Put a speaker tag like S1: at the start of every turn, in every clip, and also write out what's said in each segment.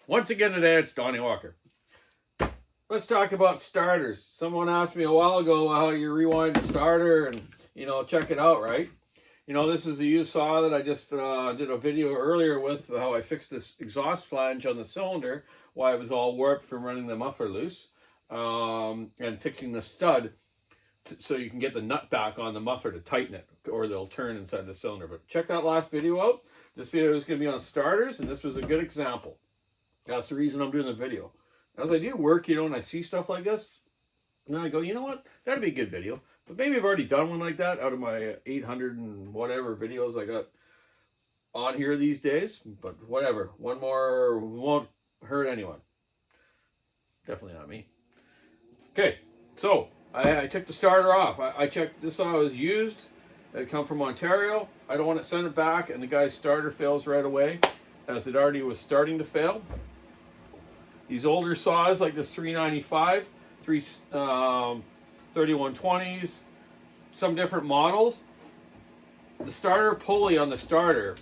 S1: Once again today, it's Donny Walker. Let's talk about starters. Someone asked me a while ago how you rewind a starter and, check it out, right? This is the used saw that I just did a video earlier with how I fixed this exhaust flange on the cylinder, why it was all warped from running the muffler loose, and fixing the stud so you can get the nut back on the muffler to tighten it, or they'll turn inside the cylinder. But check that last video out. This video is going to be on starters, and this was a good example. That's the reason I'm doing the video. As I do work, and I see stuff like this, and I go, you know what? That'd be a good video. But maybe I've already done one like that out of my 800 and whatever videos I got on here these days. But whatever. One more won't hurt anyone. Definitely not me. Okay, so I took the starter off. I checked this saw was used. It come from Ontario. I don't want to send it back, and the guy's starter fails right away, as it already was starting to fail. These older saws like this 395, 3120s, some different models, the starter pulley on the starter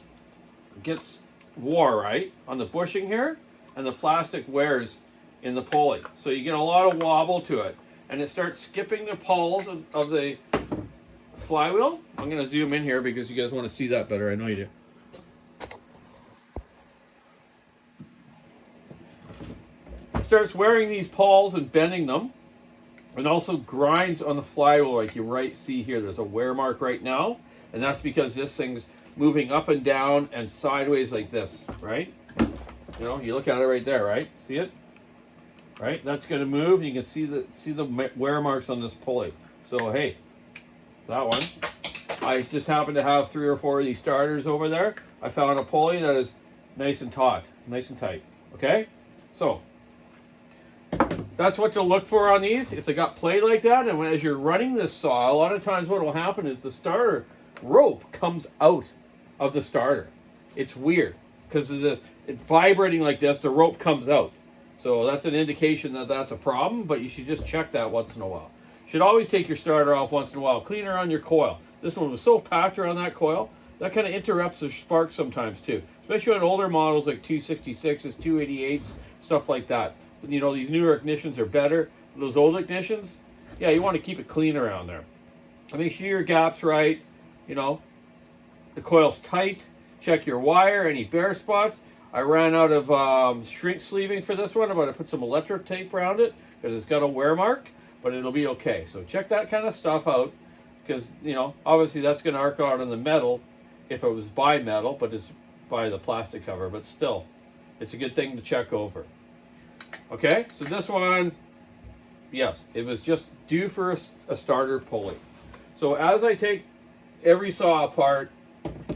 S1: gets wore, right, on the bushing here, and the plastic wears in the pulley. So you get a lot of wobble to it, and it starts skipping the pulls of the flywheel. I'm going to zoom in here because you guys want to see that better. I know you do. Starts wearing these pawls and bending them, and also grinds on the flywheel like you see here. There's a wear mark right now, and that's because this thing's moving up and down and sideways like this, right? You look at it right there, right? See it? Right? That's going to move. You can see the wear marks on this pulley. So hey, that one. I just happen to have 3 or 4 of these starters over there. I found a pulley that is nice and taut, nice and tight. Okay, so that's what to look for on these. It's got play like that, and as you're running this saw, a lot of times what will happen is the starter rope comes out of the starter. It's weird because of this. It's vibrating like this. The rope comes out, so that's an indication that that's a problem. But you should just check that once in a while. You should always take your starter off once in a while. Clean around your coil. This one was so packed around that coil that kind of interrupts the spark sometimes too, especially on older models like 266s, 288s, stuff like that. These newer ignitions are better. Those old ignitions, yeah, you want to keep it clean around there. Make sure your gap's right. The coil's tight. Check your wire, any bare spots. I ran out of shrink sleeving for this one. I'm going to put some electro tape around it because it's got a wear mark, but it'll be okay. So check that kind of stuff out because, obviously that's going to arc out on the metal if it was by metal, but it's by the plastic cover. But still, it's a good thing to check over. Okay, so this one, yes, it was just due for a starter pulley. So as I take every saw apart,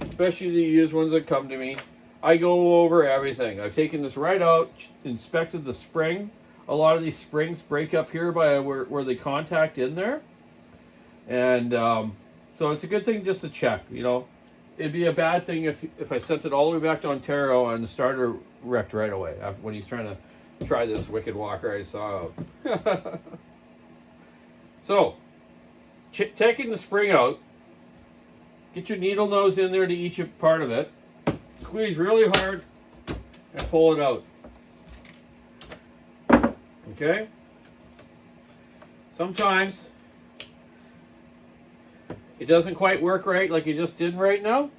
S1: especially the used ones that come to me, I go over everything. I've taken this right out, inspected the spring. A lot of these springs break up here by where they contact in there. And so it's a good thing just to check, It'd be a bad thing if I sent it all the way back to Ontario and the starter wrecked right away when he's trying to try this wicked walker I saw out. So, taking the spring out, get your needle nose in there to each part of it, squeeze really hard, and pull it out. Okay? Sometimes it doesn't quite work right like you just did right now.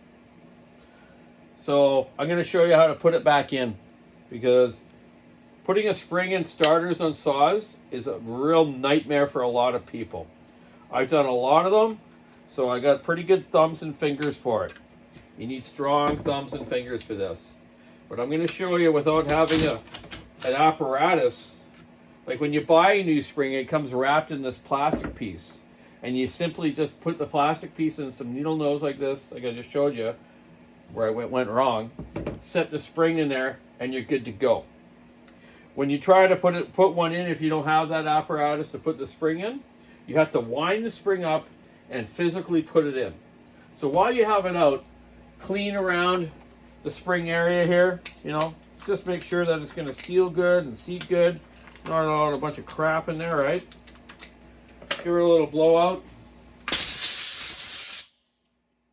S1: So, I'm going to show you how to put it back in, because putting a spring in starters on saws is a real nightmare for a lot of people. I've done a lot of them, so I got pretty good thumbs and fingers for it. You need strong thumbs and fingers for this. But I'm going to show you without having an apparatus. Like when you buy a new spring, it comes wrapped in this plastic piece. And you simply just put the plastic piece in some needle nose like this, like I just showed you, where I went wrong. Set the spring in there, and you're good to go. When you try to put one in, if you don't have that apparatus to put the spring in, you have to wind the spring up and physically put it in. So while you have it out, clean around the spring area here, just make sure that it's going to seal good and seat good. Not a bunch of crap in there, right? Give it a little blowout.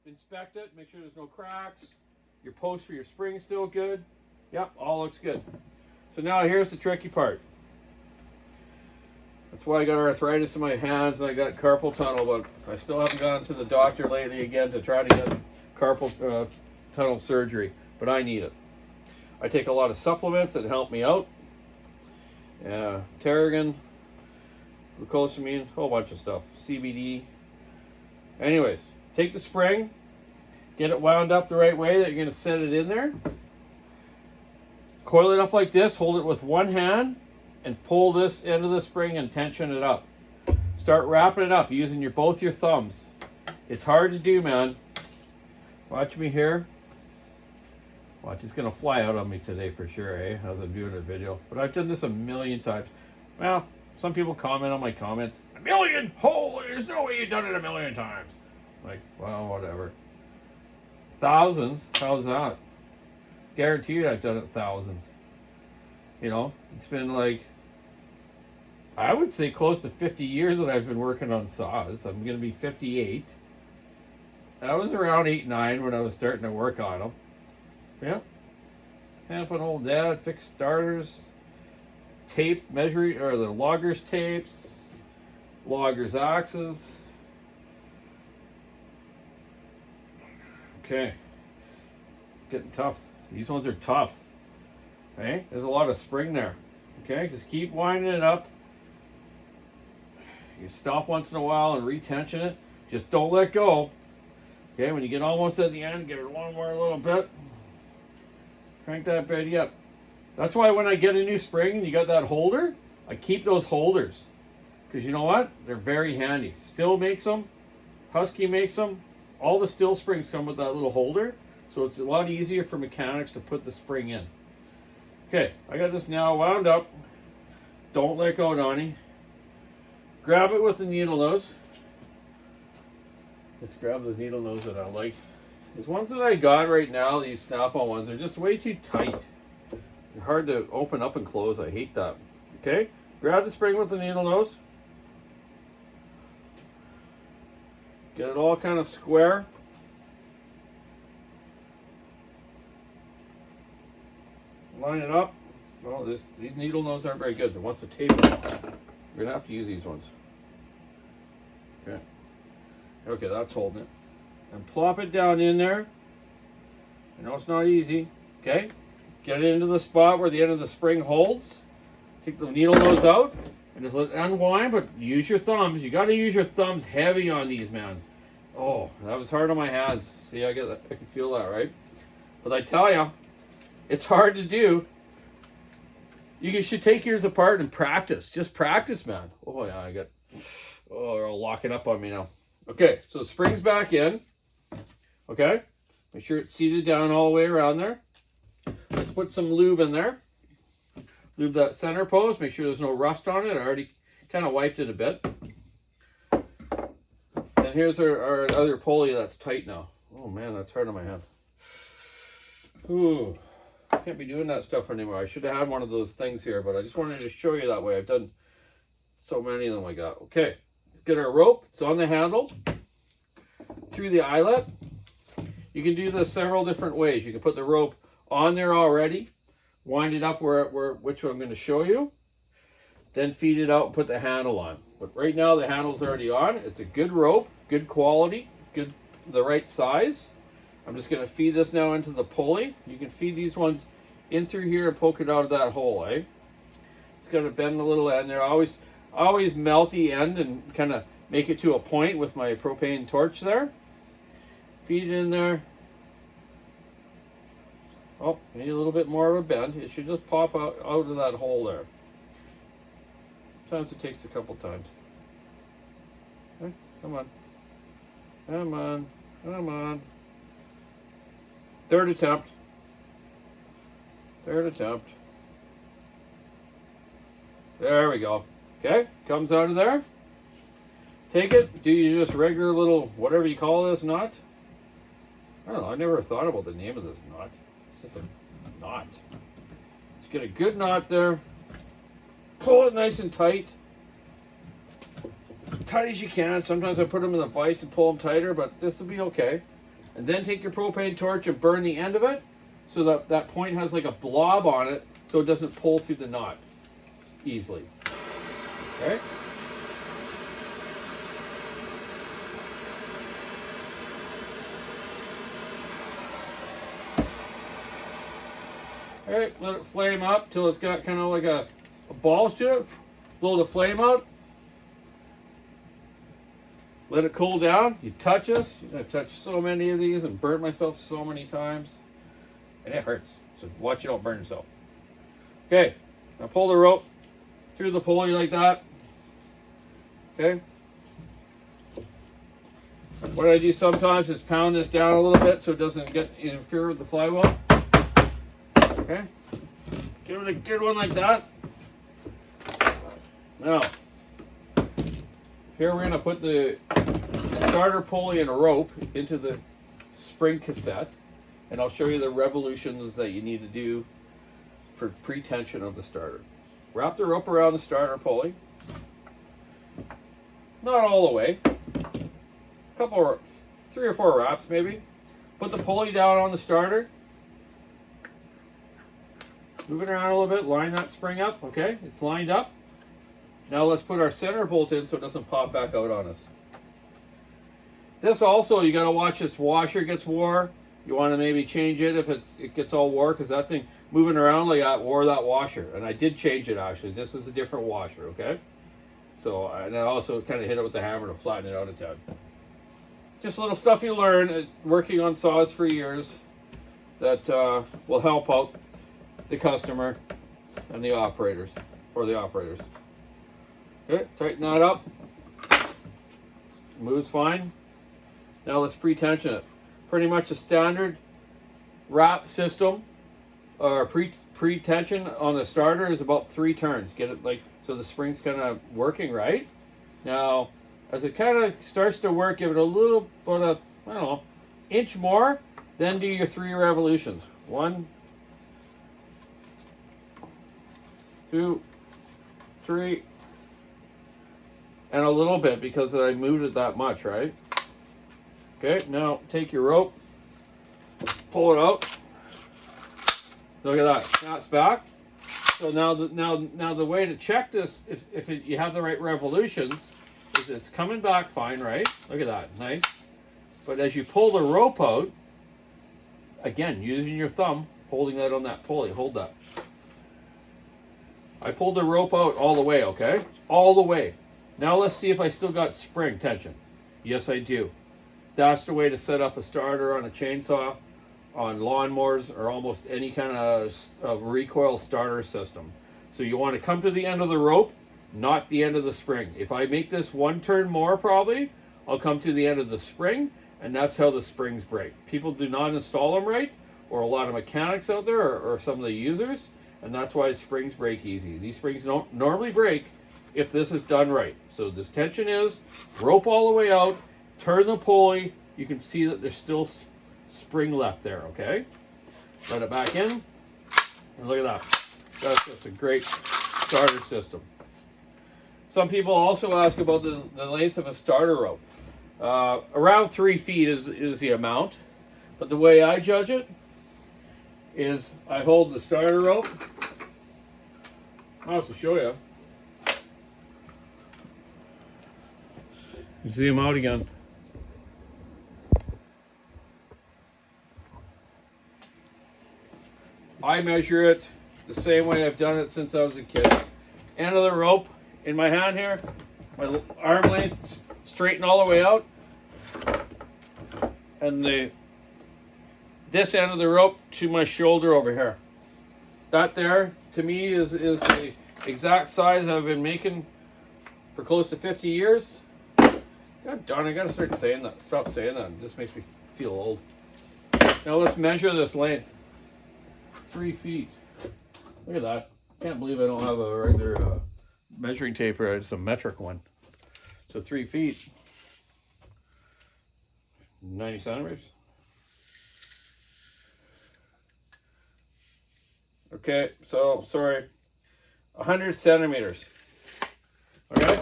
S1: Inspect it, make sure there's no cracks. Your post for your spring's still good. Yep, all looks good. So now here's the tricky part. That's why I got arthritis in my hands and I got carpal tunnel, but I still haven't gone to the doctor lately again to try to get carpal tunnel surgery, but I need it. I take a lot of supplements that help me out. Tarragon, glucosamine, a whole bunch of stuff, CBD. Anyways, take the spring, get it wound up the right way that you're going to set it in there. Coil it up like this, hold it with one hand, and pull this end of the spring and tension it up. Start wrapping it up using both your thumbs. It's hard to do, man. Watch me here. Watch, it's going to fly out on me today for sure, eh? As I'm doing a video. But I've done this a million times. Well, some people comment on my comments. A million? Holy, there's no way you've done it a million times. Like, well, whatever. Thousands? How's that? Guaranteed I've done it thousands. You know, it's been like, I would say close to 50 years that I've been working on saws. I'm going to be 58. I was around 8, 9 when I was starting to work on them. Yeah. Helping old dad fix starters, tape measuring, or the loggers tapes, loggers axes. Okay. Getting tough. These ones are tough. Okay. There's a lot of spring there. Okay. Just keep winding it up. You stop once in a while and retension it. Just don't let go. Okay. When you get almost at the end, give it one more little bit. Crank that baby up. That's why when I get a new spring and you got that holder, I keep those holders. Because you know what? They're very handy. Still makes them. Husky makes them. All the Still springs come with that little holder. So it's a lot easier for mechanics to put the spring in. Okay, I got this now wound up. Don't let go, Donny. Grab it with the needle nose. Let's grab the needle nose that I like. These ones that I got right now, these Snap-on ones, are just way too tight. They're hard to open up and close. I hate that. Okay, grab the spring with the needle nose. Get it all kind of square. Line it up. Well, these needle noses aren't very good. It wants to tape it. We're going to have to use these ones. Okay. Okay, that's holding it. And plop it down in there. I know it's not easy. Okay. Get it into the spot where the end of the spring holds. Take the needle nose out and just let it unwind, but use your thumbs. You got to use your thumbs heavy on these, man. Oh, that was hard on my hands. See, I get that. I can feel that, right? But I tell you, it's hard to do. You should take yours apart and practice. Just practice, man. Oh yeah, they're all locking up on me now. Okay, so the spring's back in. Okay, make sure it's seated down all the way around there. Let's put some lube in there. Lube that center post. Make sure there's no rust on it. I already kind of wiped it a bit. And here's our other pulley that's tight now. Oh man, that's hard on my hand. Ooh, can't be doing that stuff anymore. I should have had one of those things here, but I just wanted to show you that way. I've done so many of them I got. Okay, let's get our rope. It's on the handle through the eyelet. You can do this several different ways. You can put the rope on there already, wind it up which I'm going to show you, then feed it out and put the handle on. But right now the handle's already on. It's a good rope, good quality, the right size. I'm just going to feed this now into the pulley. You can feed these ones in through here and poke it out of that hole, eh? It's got to bend a little end there. I always melt the end and kind of make it to a point with my propane torch there. Feed it in there. Oh, need a little bit more of a bend. It should just pop out of that hole there. Sometimes it takes a couple times. Okay, come on. Come on. Come on. Third attempt. Third attempt. There we go. Okay, comes out of there. Take it. Do you just regular little, whatever you call this knot? I don't know. I never thought about the name of this knot. It's just a knot. Just get a good knot there. Pull it nice and tight. Tight as you can. Sometimes I put them in the vise and pull them tighter, but this will be okay. And then take your propane torch and burn the end of it so that that point has like a blob on it so it doesn't pull through the knot easily. Okay. All right, let it flame up till it's got kind of like a balls to it. Blow the flame out. Let it cool down. You touch this. I've touched so many of these and burnt myself so many times. And it hurts. So watch you don't burn yourself. Okay, now pull the rope through the pulley like that. Okay. What I do sometimes is pound this down a little bit so it doesn't interfere with the flywheel. Okay. Give it a good one like that. Now, here we're going to put the starter pulley and a rope into the spring cassette, and I'll show you the revolutions that you need to do for pre-tension of the starter. Wrap the rope around the starter pulley. Not all the way. Couple, 3 or 4 wraps maybe. Put the pulley down on the starter. Move it around a little bit, line that spring up, okay? It's lined up. Now let's put our center bolt in so it doesn't pop back out on us. This also, you gotta watch this washer gets wore. You wanna maybe change it if it gets all wore, because that thing moving around like that wore that washer. And I did change it actually. This is a different washer, okay? So, and I also kind of hit it with the hammer to flatten it out a tad. Just little stuff you learn working on saws for years that will help out the customer and the operators, or the operators. Okay, tighten that up. Moves fine. Now let's pre-tension it. Pretty much a standard wrap system or pre-tension on the starter is about 3 turns. Get it like so the spring's kind of working right. Now, as it kind of starts to work, give it a little bit of, I don't know, inch more. Then do your 3 revolutions. 1, 2, 3, and a little bit because I moved it that much, right? Okay, now take your rope, pull it out. Look at that, snaps back. So now the way to check this, if you have the right revolutions, is it's coming back fine, right? Look at that, nice. But as you pull the rope out, again, using your thumb, holding that on that pulley, hold that. I pulled the rope out all the way, okay? All the way. Now let's see if I still got spring tension. Yes, I do. That's the way to set up a starter on a chainsaw, on lawnmowers, or almost any kind of recoil starter system. So you want to come to the end of the rope, not the end of the spring. If I make this 1 turn more probably, I'll come to the end of the spring, and that's how the springs break. People do not install them right, or a lot of mechanics out there, or some of the users, and that's why springs break easy. These springs don't normally break if this is done right. So this tension is rope all the way out, turn the pulley, you can see that there's still spring left there, okay? Let it back in, and look at that. That's a great starter system. Some people also ask about the length of a starter rope. Around 3 feet is the amount, but the way I judge it is I hold the starter rope. I'll also show you. Zoom out again. I measure it the same way I've done it since I was a kid. End of the rope in my hand here, my arm length straighten all the way out, and this end of the rope to my shoulder over here. That there, to me, is the exact size I've been making for close to 50 years. God darn, I gotta start saying that. Stop saying that. This makes me feel old. Now let's measure this length. 3 feet. Look at that. Can't believe I don't have a regular measuring tape here. It's a metric one. So 3 feet. 90 centimeters. Okay, so sorry. 100 centimeters. Okay?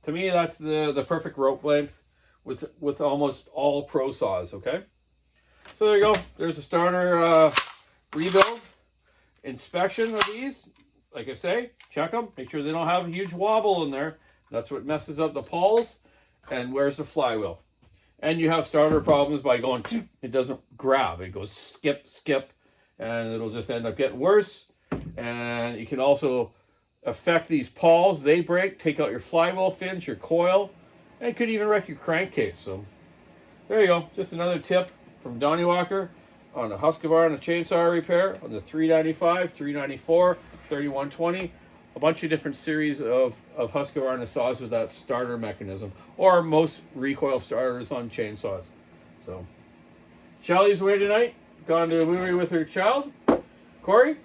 S1: To me, that's the perfect rope length with almost all pro saws, okay? So there you go. There's a starter rebuild. inspection of these, like I say, check them. Make sure they don't have a huge wobble in there. That's what messes up the pawls and wears the flywheel. And you have starter problems by going, it doesn't grab. It goes skip, skip, and it'll just end up getting worse. And you can also affect these pawls. They break, take out your flywheel fins, your coil, and it could even wreck your crankcase. So there you go. Just another tip from Donny Walker on the Husqvarna chainsaw repair on the 395, 394, 3120. A bunch of different series of Husqvarna saws with that starter mechanism, or most recoil starters on chainsaws. So Shelly's away tonight, gone to a movie with her child. Corey,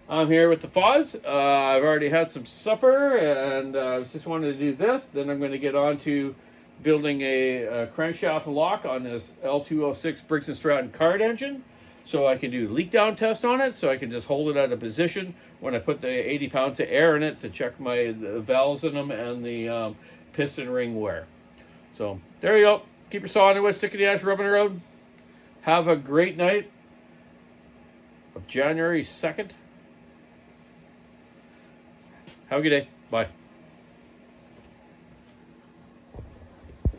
S1: I'm here with the Foz. I've already had some supper, and I just wanted to do this. Then I'm going to get on to building a crankshaft lock on this L206 Briggs & Stratton card engine, so I can do leak down test on it, so I can just hold it at a position when I put the 80 pounds of air in it to check the valves in them and the piston ring wear. So there you go. Keep your saw on the way, stick in the ash, rubbing around. Have a great night of January 2nd. Have a good day. Bye.